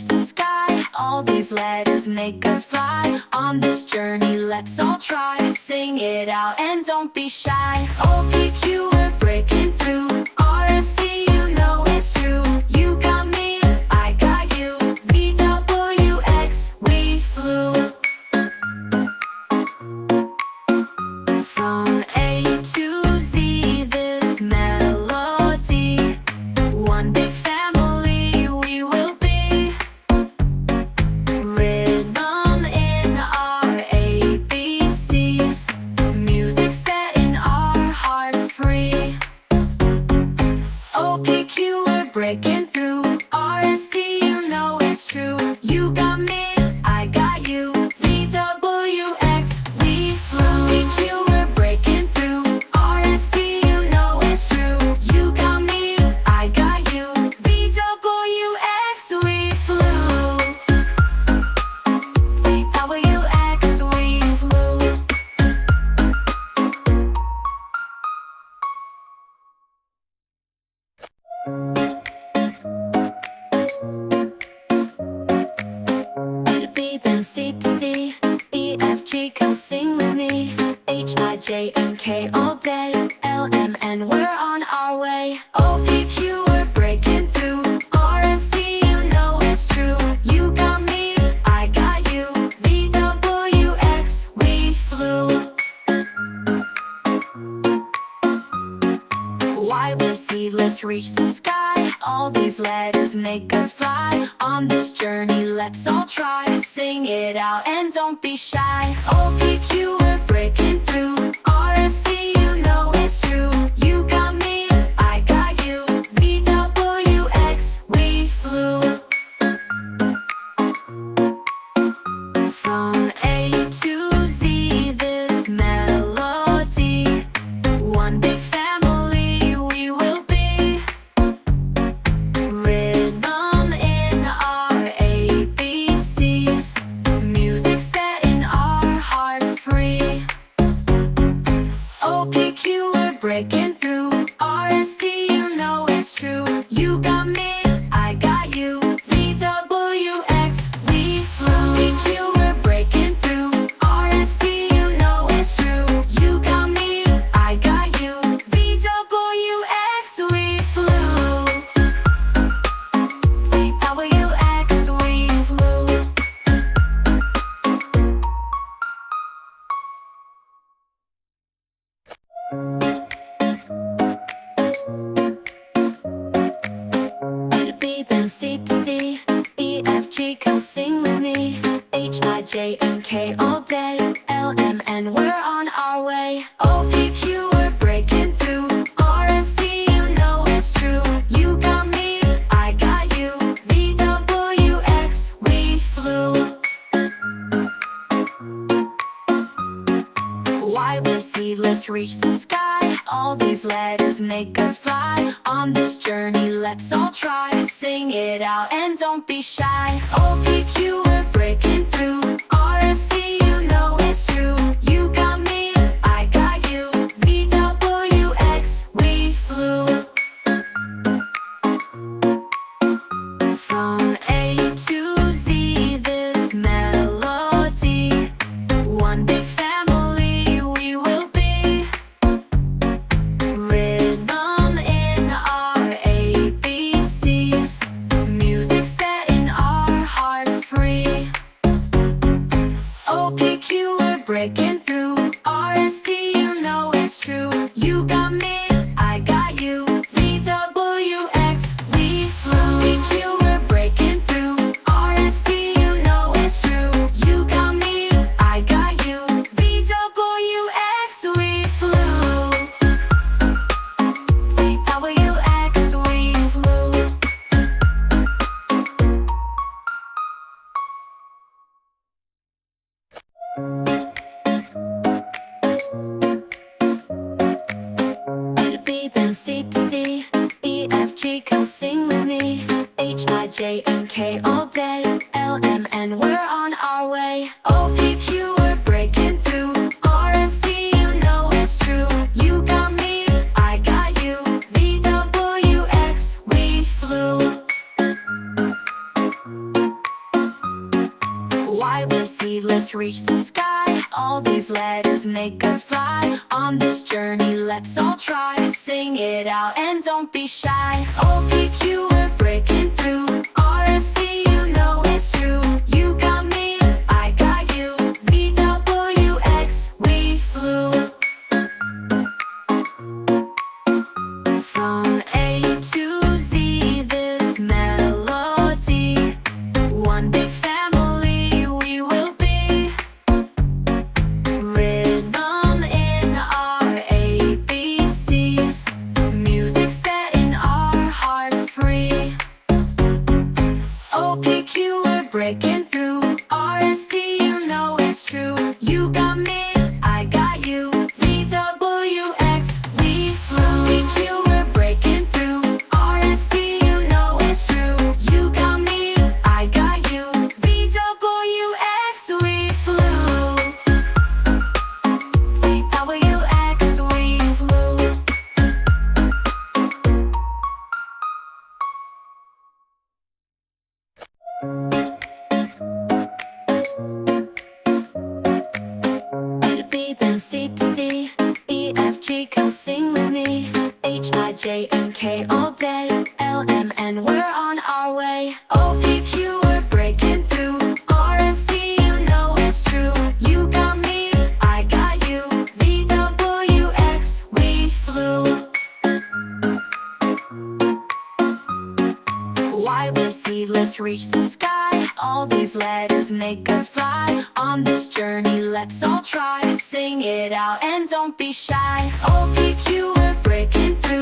reach the sky. All these letters make us fly. On this journey, let's all try. Sing it out and don't be shy. O, P, Q, we're breaking through. R, S, T, you know it's true. You got me, I got you. V, W, X, we flew. From A to Z, this melody. One big family we will be. Rhythm in our ABCs. Music setting our hearts free. O, P, Q, we're breaking through. R, S, T, you know it's true. You got me, I got you. V, W, X, we flew. P, Q, we're breaking through. R, S, T, you know it's true. You got me, I got you. V, W, X, we flew. V, W, X, we flew. A to B, then C to D. E, F, G, come sing with me. H, I, J, and K all day. L, M, N, we're on our way. O, P, Q, we're breaking through. R, S, T, you know it's true. You got me, I got you. V, W, X, we flew. Y with Z, let's reach the sky. All these letters make us fly. On this journey, let's all try. Sing it out and don't be shy. O, P, Q, we're breaking through. R, S, T, you know it's true. You got me, I got you. V, W, X, we flew. From A to Z, this melody. One big family we will be. Rhythm in our ABCs. Music setting our hearts free. O, P, Q, we're breaking through. R, S, T, you know it's true. You got me, I got you. V, W, X, we flew. P, Q, we're breaking through. R, S, T, you know it's true. You got me, I got you. V, W, X, we flew. V, W, X, we flew. A to B, then C to D. E, F, G, come sing with me. H, I, J, and K all day. L, M, N, we're on our way. O, P, Q, we're breaking through. R, S, T, you know it's true. You got me, I got you. V, W, X, we flew. Y with Z, let's reach the sky. All these letters make us fly. On this journey, let's all try. Sing it out and don't be shy. O, P, Q, we're breaking through. R, S, T, you know it's true. You got me, I got you. V, W, X, we flew. From A to Z, this melody. One big family we will be. Rhythm in our ABCs. Music setting our hearts free. O, P, Q, we're breaking through. R, S, T, you know it's true. You got me, I got you. V, W, X, we flew. P, Q, we're breaking through. R, S, T, you know it's true. You got me, I got you. V, W, X, we flew. V, W, X, we flew. A to B, then C to D. E, F, G, come sing with me. H, I, J, and K all day. L, M, N, we're on our way. O, P, Q, we're breaking through. R, S, T, you know it's true. You got me, I got you. V, W, X, we flew. Y with Z, let's reach the sky. All these letters make us fly. On this journey, let's all try. Sing it out and don't be shy. O P Q, we're breaking through. R S T, you know it's true. You got me, I got you. V W X, we flew. From A to Z, this melody. One big family we will be. Rhythm in our ABCs. Music setting our hearts free. O P Q, we're breaking through. R S T, you know it's true. You got me, I got you. V W X, we flew. P Q, we're breaking through. R S T, you know it's true. You got me, I got you. V W X, we flew. V W X, we flew. A to B, then C to D. E, F, G, come sing with me. H, I, J, and K all day. L, M, N, we're on our way. O, P, Q, we're breaking through. R, S, T, you know it's true. You got me, I got you. V, W, X, we flew. Y with Z, let's reach the sky. All these letters make us fly. On this journey, let's all try. Sing it out and don't be shy. O P Q, we're breaking through.